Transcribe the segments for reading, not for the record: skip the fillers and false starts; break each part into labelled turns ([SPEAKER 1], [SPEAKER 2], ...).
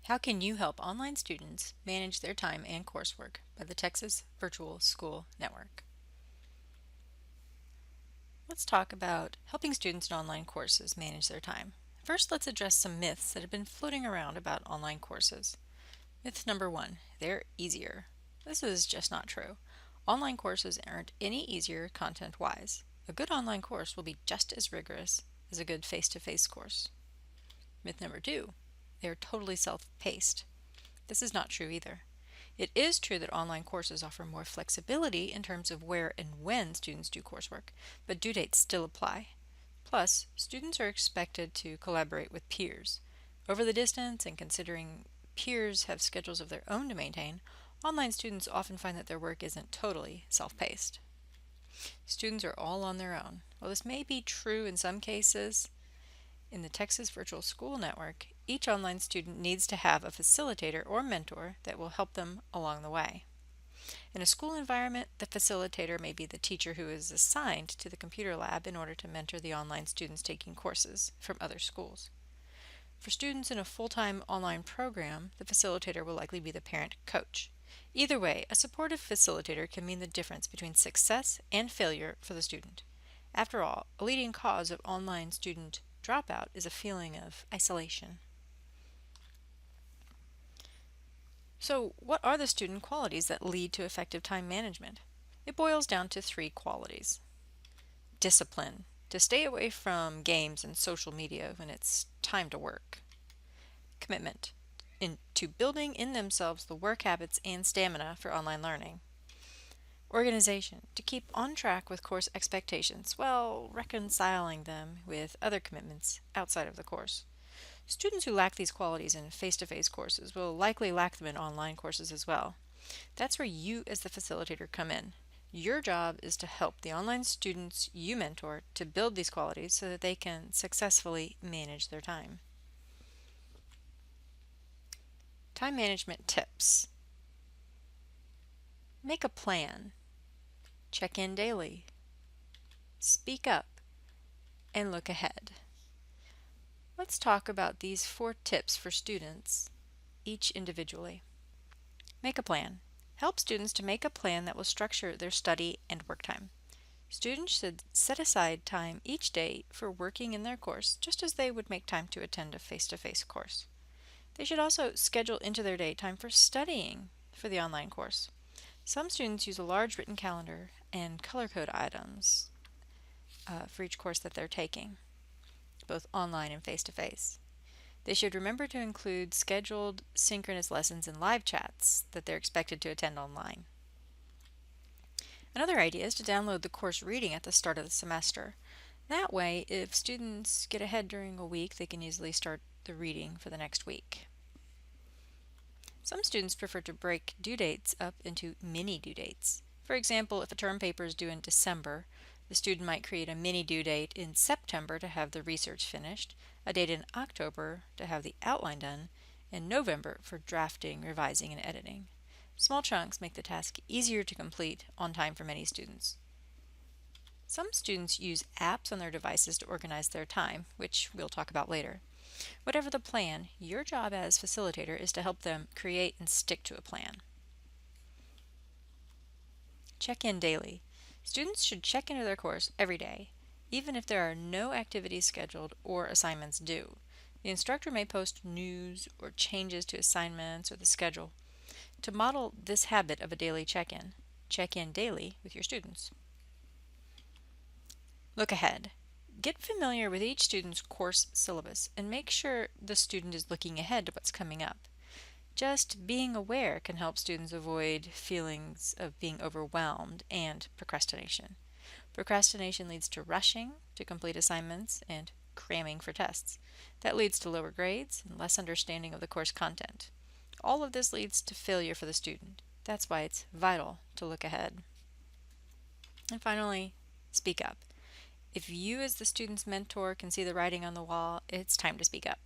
[SPEAKER 1] How can you help online students manage their time and coursework by the Texas Virtual School Network? Let's talk about helping students in online courses manage their time. First, let's address some myths that have been floating around about online courses. Myth number one, they're easier. This is just not true. Online courses aren't any easier content-wise. A good online course will be just as rigorous as a good face-to-face course. Myth number two, they are totally self-paced. This is not true either. It is true that online courses offer more flexibility in terms of where and when students do coursework, but due dates still apply. Plus, students are expected to collaborate with peers. Over the distance and considering peers have schedules of their own to maintain, online students often find that their work isn't totally self-paced. Students are all on their own. While this may be true in some cases, in the Texas Virtual School Network, each online student needs to have a facilitator or mentor that will help them along the way. In a school environment, the facilitator may be the teacher who is assigned to the computer lab in order to mentor the online students taking courses from other schools. For students in a full-time online program, the facilitator will likely be the parent coach. Either way, a supportive facilitator can mean the difference between success and failure for the student. After all, a leading cause of online student dropout is a feeling of isolation. So, what are the student qualities that lead to effective time management? It boils down to three qualities. Discipline, to stay away from games and social media when it's time to work. Commitment, to building in themselves the work habits and stamina for online learning. Organization, to keep on track with course expectations while reconciling them with other commitments outside of the course. Students who lack these qualities in face-to-face courses will likely lack them in online courses as well. That's where you as the facilitator come in. Your job is to help the online students you mentor to build these qualities so that they can successfully manage their time. Time management tips. Make a plan. Check in daily. Speak up. And look ahead. Let's talk about these 4 tips for students, each individually. Make a plan. Help students to make a plan that will structure their study and work time. Students should set aside time each day for working in their course, just as they would make time to attend a face-to-face course. They should also schedule into their day time for studying for the online course. Some students use a large written calendar and color code items for each course that they're taking, both online and face-to-face. They should remember to include scheduled synchronous lessons and live chats that they're expected to attend online. Another idea is to download the course reading at the start of the semester. That way, if students get ahead during a week, they can easily start the reading for the next week. Some students prefer to break due dates up into mini due dates. For example, if a term paper is due in December, the student might create a mini due date in September to have the research finished, a date in October to have the outline done, and November for drafting, revising, and editing. Small chunks make the task easier to complete on time for many students. Some students use apps on their devices to organize their time, which we'll talk about later. Whatever the plan, your job as facilitator is to help them create and stick to a plan. Check in daily. Students should check into their course every day, even if there are no activities scheduled or assignments due. The instructor may post news or changes to assignments or the schedule. To model this habit of a daily check-in daily with your students. Look ahead. Get familiar with each student's course syllabus and make sure the student is looking ahead to what's coming up. Just being aware can help students avoid feelings of being overwhelmed and procrastination. Procrastination leads to rushing to complete assignments and cramming for tests. That leads to lower grades and less understanding of the course content. All of this leads to failure for the student. That's why it's vital to look ahead. And finally, speak up. If you as the student's mentor can see the writing on the wall, it's time to speak up.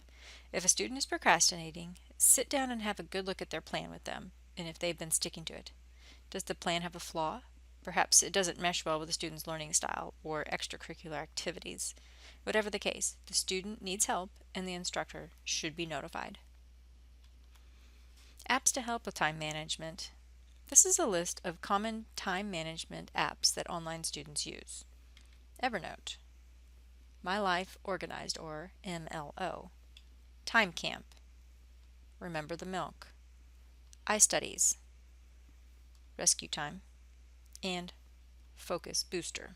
[SPEAKER 1] If a student is procrastinating, sit down and have a good look at their plan with them, and if they've been sticking to it. Does the plan have a flaw? Perhaps it doesn't mesh well with the student's learning style or extracurricular activities. Whatever the case, the student needs help and the instructor should be notified. Apps to help with time management. This is a list of common time management apps that online students use. Evernote, My Life Organized or MLO, Time Camp, Remember the Milk, iStudies, Rescue Time, and Focus Booster.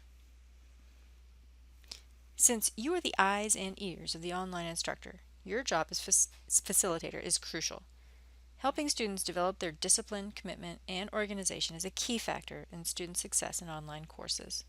[SPEAKER 1] Since you are the eyes and ears of the online instructor, your job as facilitator is crucial. Helping students develop their discipline, commitment, and organization is a key factor in student success in online courses.